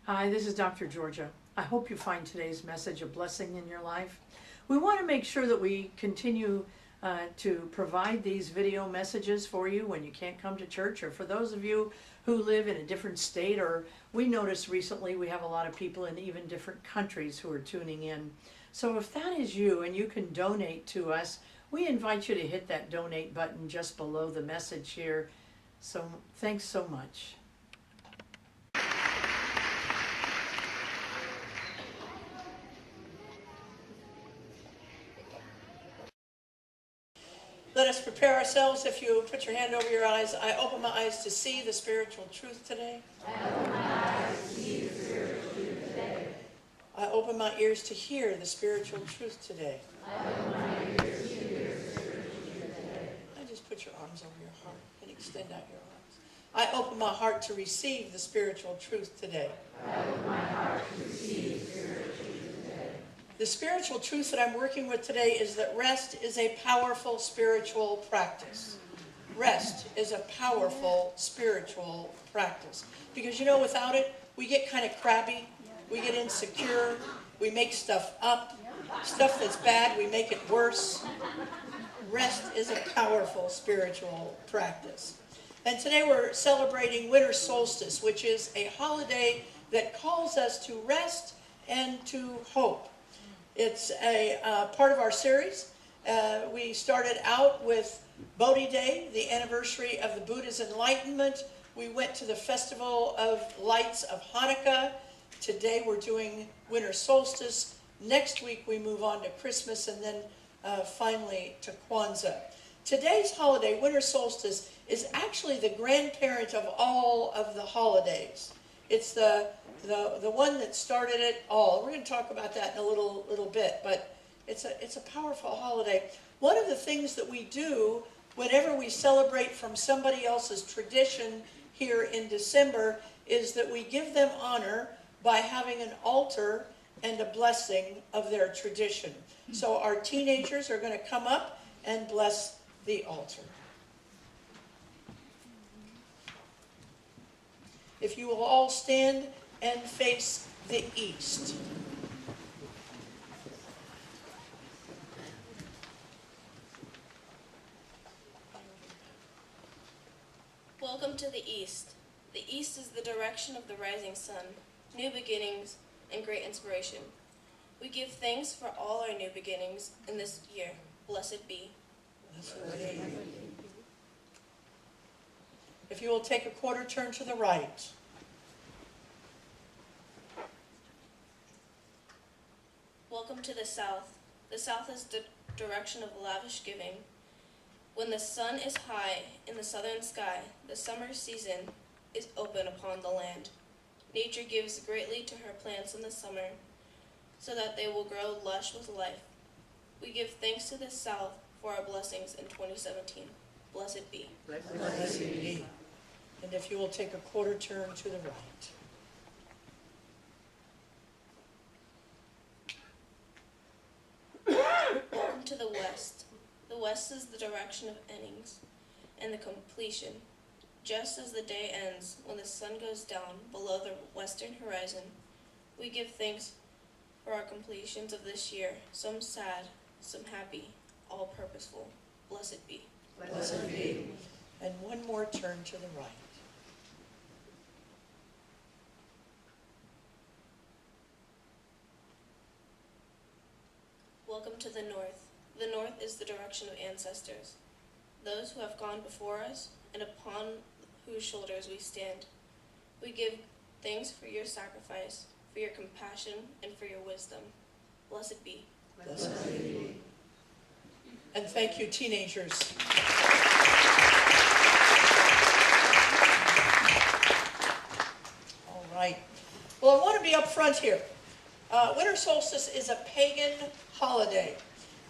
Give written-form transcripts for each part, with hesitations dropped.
Hi, this is Dr. Georgia. I hope you find today's message a blessing in your life. We want to make sure that we continue to provide these video messages for you when you can't come to church, or for those of you who live in a different state, or we noticed recently we have a lot of people in even different countries who are tuning in. So if that is you and you can donate to us, we invite you to hit that donate button just below the message here. So thanks so much. Let us prepare ourselves. If you put your hand over your eyes, I open my eyes to see the spiritual truth today. I open my eyes to see the spiritual truth today. I open my ears to hear the spiritual truth today. I open my ears to hear the spiritual truth today. I just put your arms over your heart and extend out your arms. I open my heart to receive the spiritual truth today. I open my heart to receive the spiritual truth today. The spiritual truth that I'm working with today is that rest is a powerful spiritual practice. Rest is a powerful spiritual practice. Because you know, without it, we get kind of crabby, we get insecure, we make stuff up. Stuff that's bad, we make it worse. Rest is a powerful spiritual practice. And today we're celebrating Winter Solstice, which is a holiday that calls us to rest and to hope. It's a part of our series. We started out with Bodhi Day, the anniversary of the Buddha's enlightenment. We went to the Festival of Lights of Hanukkah. Today we're doing Winter Solstice. Next week we move on to Christmas, and then finally to Kwanzaa. Today's holiday, Winter Solstice, is actually the grandparent of all of the holidays. It's the one that started it all. We're going to talk about that in a little bit, but it's a powerful holiday. One of the things that we do whenever we celebrate from somebody else's tradition here in December is that we give them honor by having an altar and a blessing of their tradition. So our teenagers are going to come up and bless the altar. If you will all stand and face the east. Welcome to the East. The East is the direction of the rising sun, new beginnings, and great inspiration. We give thanks for all our new beginnings in this year. Blessed be. Blessed be. If you will take a quarter turn to the right. Welcome to the South. The South is the direction of lavish giving. When the sun is high in the southern sky, the summer season is open upon the land. Nature gives greatly to her plants in the summer, so that they will grow lush with life. We give thanks to the South for our blessings in 2017. Blessed be. Blessed be. And if you will take a quarter turn to the right. Welcome to the West. The West is the direction of endings and the completion. Just as the day ends when the sun goes down below the western horizon, we give thanks for our completions of this year, some sad, some happy, all purposeful. Blessed be. Blessed be. And one more turn to the right. Welcome to the North. The North is the direction of ancestors, those who have gone before us and upon whose shoulders we stand. We give thanks for your sacrifice, for your compassion, and for your wisdom. Blessed be. Blessed be. And thank you, teenagers. All right. Well, I want to be up front here. Winter Solstice is a pagan holiday.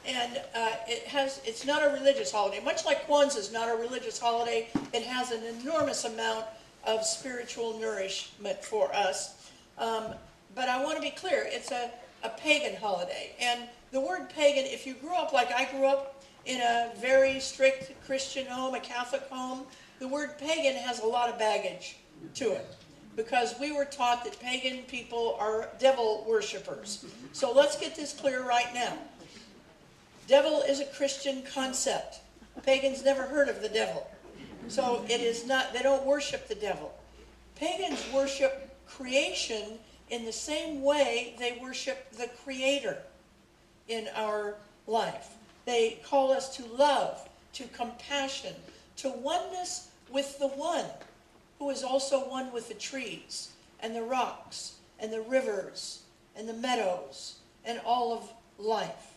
And it's not a religious holiday. Much like Kwanzaa is not a religious holiday, it has an enormous amount of spiritual nourishment for us. But I want to be clear, it's a pagan holiday. And the word pagan, if you grew up like I grew up in a very strict Christian home, a Catholic home, the word pagan has a lot of baggage to it. because we were taught that pagan people are devil worshipers. So let's get this clear right now. Devil is a Christian concept. Pagans never heard of the devil. So it is not, they don't worship the devil. Pagans worship creation in the same way they worship the Creator in our life. They call us to love, to compassion, to oneness with the One, who is also one with the trees and the rocks and the rivers and the meadows and all of life.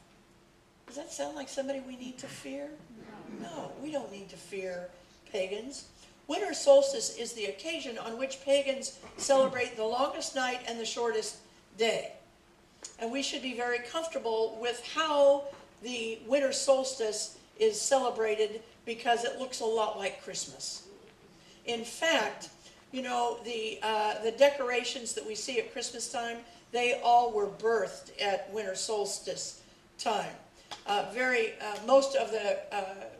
Does that sound like somebody we need to fear? No, we don't need to fear pagans. Winter solstice is the occasion on which pagans celebrate the longest night and the shortest day. And we should be very comfortable with how the winter solstice is celebrated, because it looks a lot like Christmas. In fact, you know, the decorations that we see at Christmas time, they all were birthed at winter solstice time. Most of the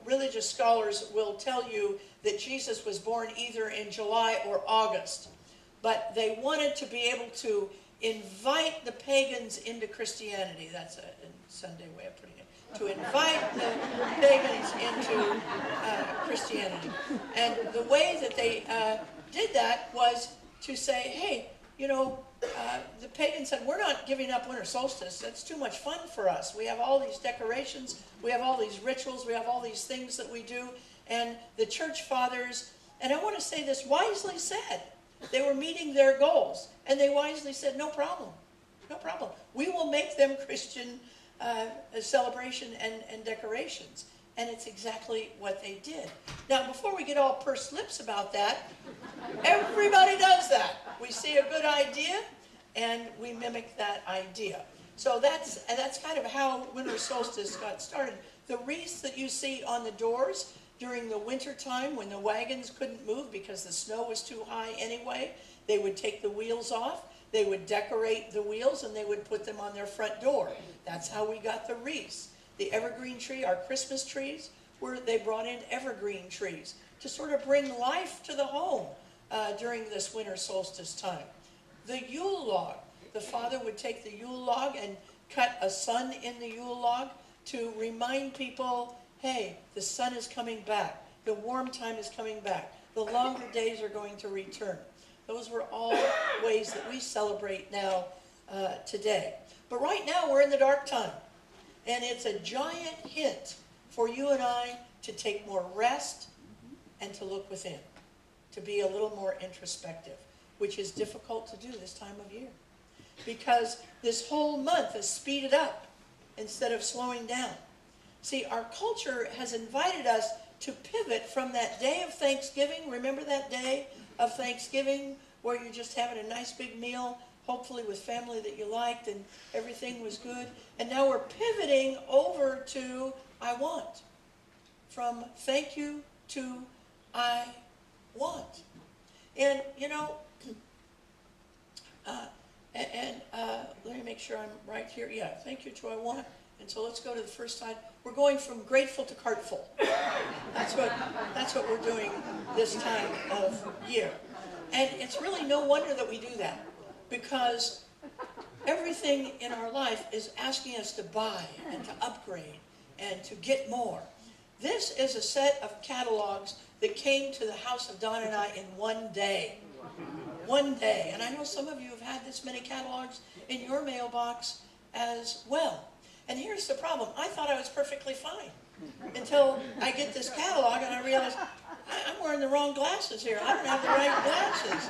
religious scholars will tell you that Jesus was born either in July or August. But they wanted to be able to invite the pagans into Christianity. That's a Sunday way of putting it. To invite the pagans into Christianity. And the way that they did that was to say, hey, you know, the pagans said, we're not giving up winter solstice. That's too much fun for us. We have all these decorations. We have all these rituals. We have all these things that we do. And the church fathers, and I want to say this, wisely said, they were meeting their goals. And they wisely said, no problem. No problem. We will make them Christian celebration and decorations. And it's exactly what they did. Now, before we get all pursed lips about that, everybody does that. We see a good idea, and we mimic that idea. So that's kind of how winter solstice got started. The wreaths that you see on the doors during the winter time, when the wagons couldn't move because the snow was too high anyway, they would take the wheels off, they would decorate the wheels, and they would put them on their front door. That's how we got the wreaths. The evergreen tree, our Christmas trees, they brought in evergreen trees to sort of bring life to the home during this winter solstice time. The Yule log, the father would take the Yule log and cut a sun in the Yule log to remind people, hey, the sun is coming back. The warm time is coming back. The longer days are going to return. Those were all ways that we celebrate now today. But right now we're in the dark time. And it's a giant hint for you and I to take more rest and to look within, to be a little more introspective, which is difficult to do this time of year. Because this whole month is speeded up instead of slowing down. See, our culture has invited us to pivot from that day of Thanksgiving. Remember that day of Thanksgiving where you're just having a nice big meal, hopefully with family that you liked and everything was good. And now we're pivoting over to I want. From thank you to I want. And, you know, let me make sure I'm right here. Yeah, thank you to I want. And so let's go to the first side. We're going from grateful to cartful. That's what we're doing this time of year. And it's really no wonder that we do that, because everything in our life is asking us to buy and to upgrade and to get more. This is a set of catalogs that came to the house of Don and I in one day. One day. And I know some of you have had this many catalogs in your mailbox as well. And here's the problem. I thought I was perfectly fine until I get this catalog and I realize I'm wearing the wrong glasses here. I don't have the right glasses.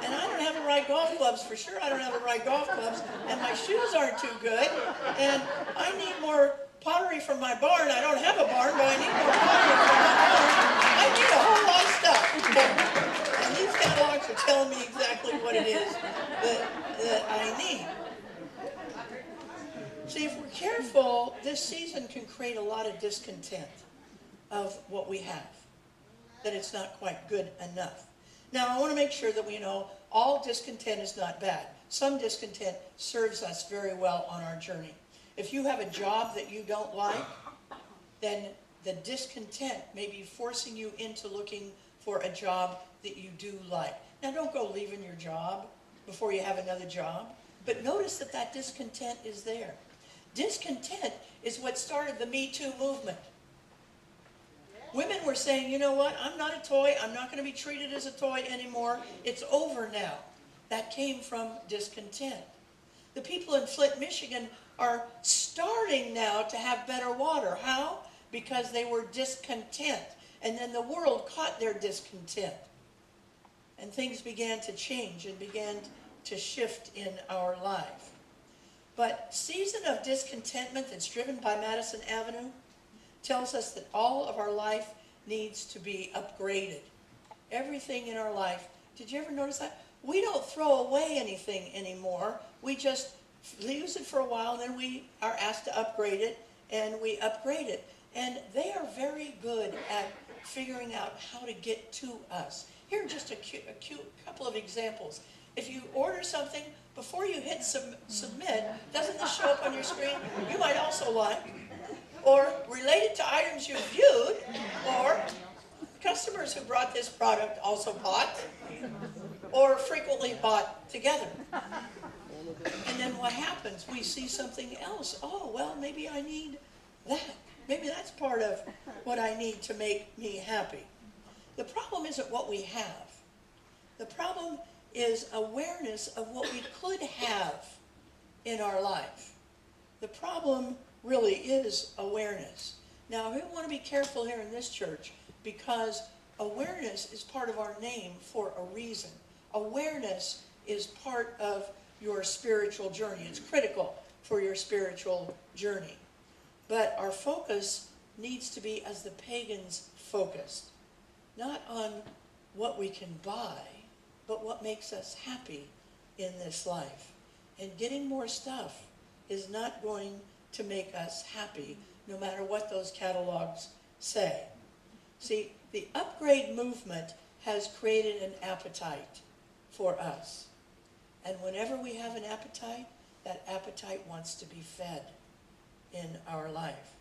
And I don't have the right golf clubs. For sure I don't have the right golf clubs. And my shoes aren't too good. And I need more pottery from my barn. I don't have a barn, but I need more pottery from my barn. I need a whole lot of stuff. And these catalogs are telling me exactly what it is that I need. See, if we're careful, this season can create a lot of discontent of what we have, that it's not quite good enough. Now, I want to make sure that we know all discontent is not bad. Some discontent serves us very well on our journey. If you have a job that you don't like, then the discontent may be forcing you into looking for a job that you do like. Now, don't go leaving your job before you have another job, but notice that that discontent is there. Discontent is what started the Me Too movement. Women were saying, you know what, I'm not a toy, I'm not going to be treated as a toy anymore, it's over now. That came from discontent. The people in Flint, Michigan are starting now to have better water. How? Because they were discontent. And then the world caught their discontent. And things began to change and began to shift in our life. But season of discontentment that's driven by Madison Avenue tells us that all of our life needs to be upgraded. Everything in our life. Did you ever notice that? We don't throw away anything anymore. We just use it for a while, and then we are asked to upgrade it, and we upgrade it. And they are very good at figuring out how to get to us. Here are just a cute couple of examples. If you order something, before you hit submit, doesn't this show up on your screen? You might also like, or related to items you viewed, or customers who brought this product also bought, or frequently bought together. And then what happens? We see something else. Oh, well, maybe I need that. Maybe that's part of what I need to make me happy. The problem isn't what we have. The problem is awareness of what we could have in our life. The problem really is awareness. Now, we want to be careful here in this church because awareness is part of our name for a reason. Awareness is part of your spiritual journey. It's critical for your spiritual journey. But our focus needs to be as the pagans focused. Not on what we can buy, but what makes us happy in this life. And getting more stuff is not going to make us happy, no matter what those catalogs say. See, the upgrade movement has created an appetite for us. And whenever we have an appetite, that appetite wants to be fed in our life.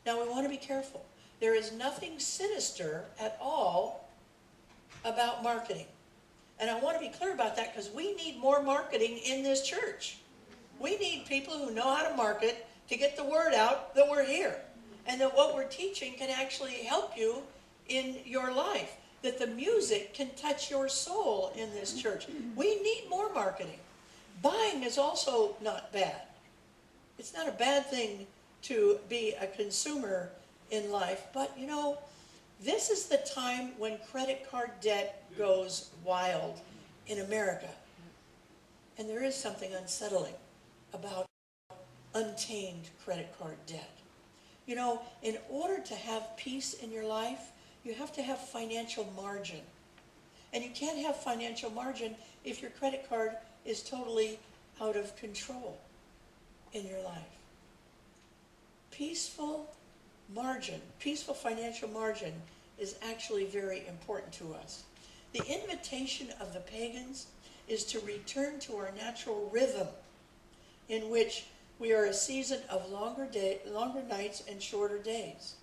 Now, we want to be careful. There is nothing sinister at all about marketing. And I want to be clear about that because we need more marketing in this church. We need people who know how to market to get the word out that we're here. And that what we're teaching can actually help you in your life. That the music can touch your soul in this church. We need more marketing. Buying is also not bad. It's not a bad thing to be a consumer in life, but you know, this is the time when credit card debt goes wild in America. And there is something unsettling about untamed credit card debt. You know, in order to have peace in your life, you have to have financial margin. And you can't have financial margin if your credit card is totally out of control in your life. Peaceful margin, peaceful financial margin is actually very important to us. The invitation of the pagans is to return to our natural rhythm in which we are a season of longer nights and shorter days.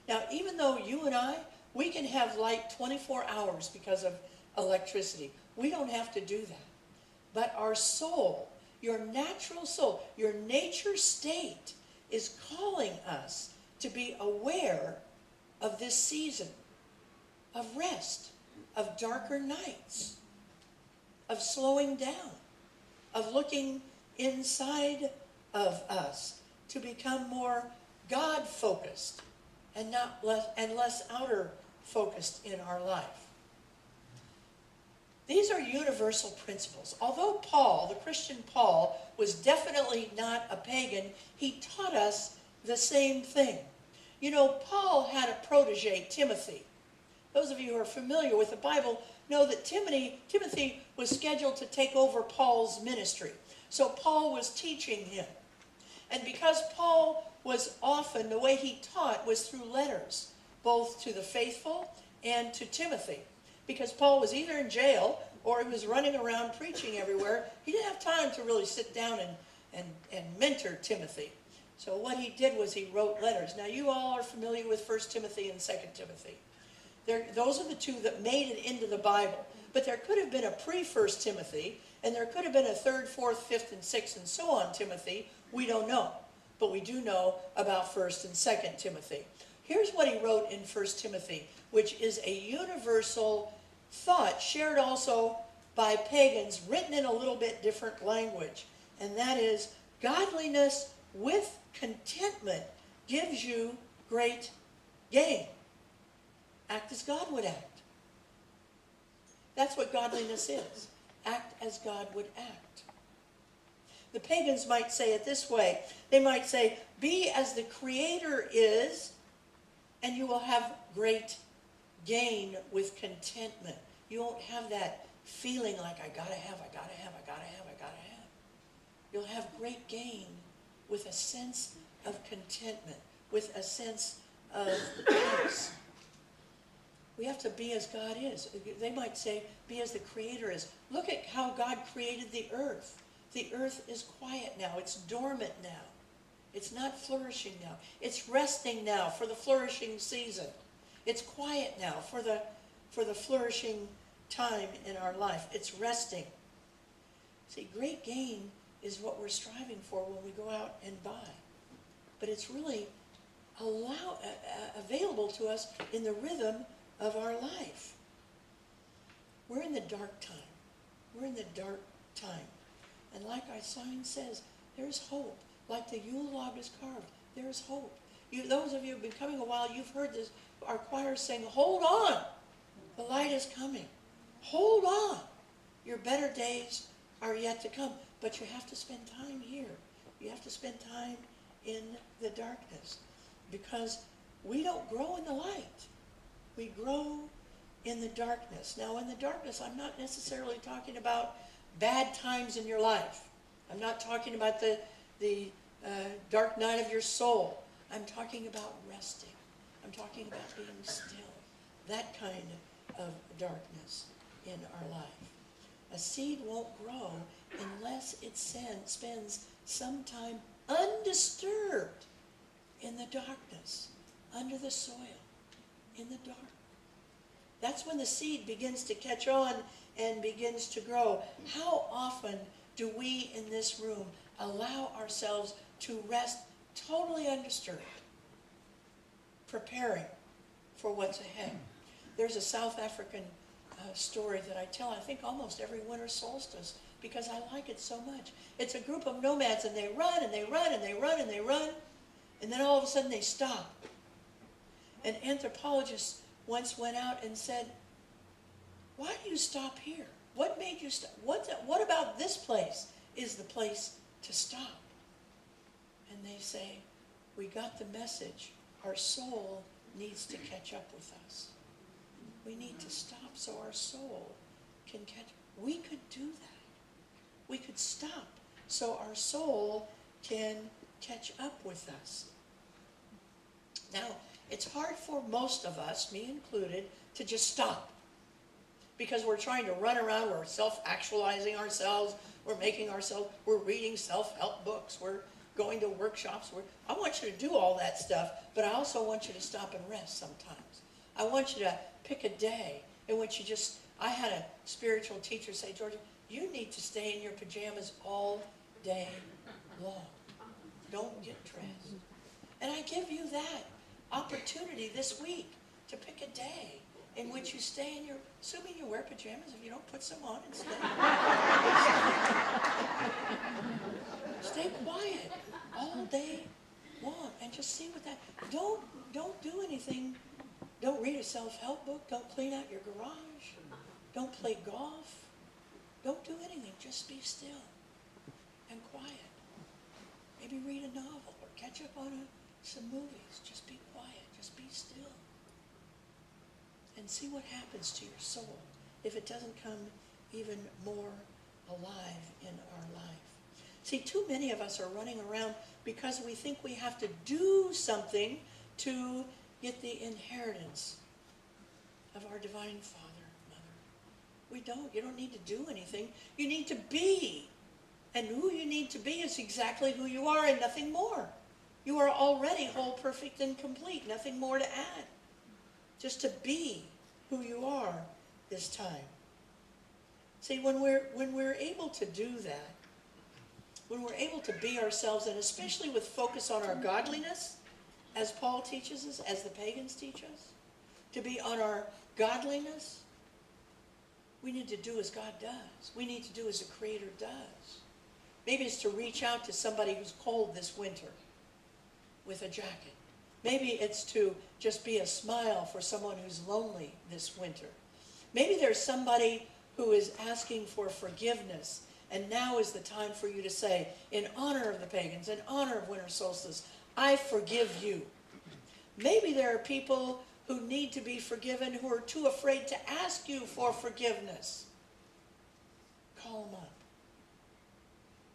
Now, even though you and I, we can have light 24 hours because of electricity. We don't have to do that. But our soul, your natural soul, your nature state is calling us to be aware of this season of rest, of darker nights, of slowing down, of looking inside of us to become more God-focused and less outer-focused in our life. These are universal principles. Although Paul, the Christian Paul, was definitely not a pagan, he taught us the same thing. You know, Paul had a protege, Timothy. Those of you who are familiar with the Bible know that Timothy was scheduled to take over Paul's ministry. So Paul was teaching him. And because Paul was often, the way he taught was through letters, both to the faithful and to Timothy. Because Paul was either in jail or he was running around preaching everywhere. He didn't have time to really sit down and mentor Timothy. So what he did was he wrote letters. Now you all are familiar with 1 Timothy and 2 Timothy. Those are the two that made it into the Bible. But there could have been a pre-1 Timothy, and there could have been a 3rd, 4th, 5th, and 6th, and so on Timothy. We don't know. But we do know about 1st and 2nd Timothy. Here's what he wrote in 1 Timothy, which is a universal thought shared also by pagans, written in a little bit different language. And that is, godliness with contentment gives you great gain. Act as God would act. That's what godliness is. Act as God would act. The pagans might say it this way. They might say, be as the Creator is, and you will have great gain with contentment. You won't have that feeling like, I gotta have. You'll have great gain with a sense of contentment, with a sense of peace. We have to be as God is. They might say, be as the Creator is. Look at how God created the earth. The earth is quiet now. It's dormant now. It's not flourishing now. It's resting now for the flourishing season. It's quiet now for the flourishing time in our life. It's resting. See, great gain is what we're striving for when we go out and buy. But it's really available to us in the rhythm of our life. We're in the dark time. We're in the dark time. And like our sign says, there's hope. Like the Yule log is carved, there's hope. Those of you who have been coming a while, you've heard this, our choir saying, hold on, the light is coming. Hold on, your better days are yet to come. But you have to spend time here. You have to spend time in the darkness. Because we don't grow in the light. We grow in the darkness. Now, in the darkness, I'm not necessarily talking about bad times in your life. I'm not talking about the dark night of your soul. I'm talking about resting. I'm talking about being still. That kind of darkness in our life. A seed won't grow unless it spends some time undisturbed in the darkness, under the soil, in the dark. That's when the seed begins to catch on and begins to grow. How often do we in this room allow ourselves to rest totally undisturbed, preparing for what's ahead? There's a South African story that I tell, I think, almost every winter solstice, because I like it so much. It's a group of nomads, and they run, and they run, and they run, and they run, and then all of a sudden they stop. An anthropologist once went out and said, why do you stop here? What made you stop? What about this place is the place to stop? And they say, we got the message. Our soul needs to catch up with us. We need to stop so our soul can catch. We could do that. We could stop so our soul can catch up with us. Now, it's hard for most of us, me included, to just stop. Because we're trying to run around, we're self-actualizing ourselves, we're reading self-help books, we're going to workshops. I want you to do all that stuff, but I also want you to stop and rest sometimes. I want you to pick a day in which I had a spiritual teacher say, Georgia, you need to stay in your pajamas all day long. Don't get dressed. And I give you that opportunity this week to pick a day in which you stay in assuming you wear pajamas, if you don't put some on and stay quiet all day long and just see what that, don't do anything. Don't read a self-help book. Don't clean out your garage. Don't play golf. Don't do anything. Just be still and quiet. Maybe read a novel or catch up on some movies. Just be quiet. Just be still. And see what happens to your soul if it doesn't come even more alive in our life. See, too many of us are running around because we think we have to do something to get the inheritance of our divine Father, Mother. We don't. You don't need to do anything. You need to be. And who you need to be is exactly who you are and nothing more. You are already whole, perfect, and complete. Nothing more to add. Just to be who you are this time. See, when we're able to do that, when we're able to be ourselves, and especially with focus on our godliness, as Paul teaches us, as the pagans teach us, to be on our godliness, we need to do as God does. We need to do as the Creator does. Maybe it's to reach out to somebody who's cold this winter with a jacket. Maybe it's to just be a smile for someone who's lonely this winter. Maybe there's somebody who is asking for forgiveness, and now is the time for you to say, in honor of the pagans, in honor of Winter Solstice, I forgive you. Maybe there are people who need to be forgiven who are too afraid to ask you for forgiveness. Call them up.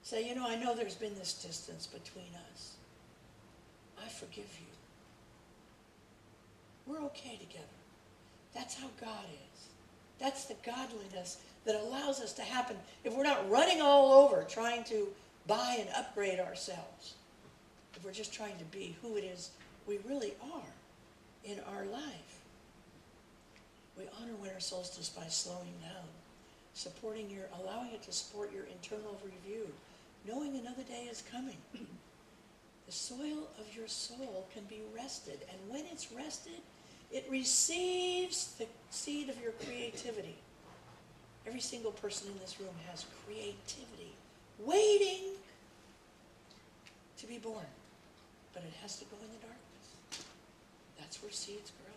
Say, I know there's been this distance between us. I forgive you. We're okay together. That's how God is. That's the godliness that allows us to happen if we're not running all over trying to buy and upgrade ourselves. If we're just trying to be who it is we really are in our life. We honor Winter Solstice by slowing down, allowing it to support your internal review, knowing another day is coming. The soil of your soul can be rested, and when it's rested, it receives the seed of your creativity. Every single person in this room has creativity waiting to be born, but it has to go in the darkness. That's where seeds grow.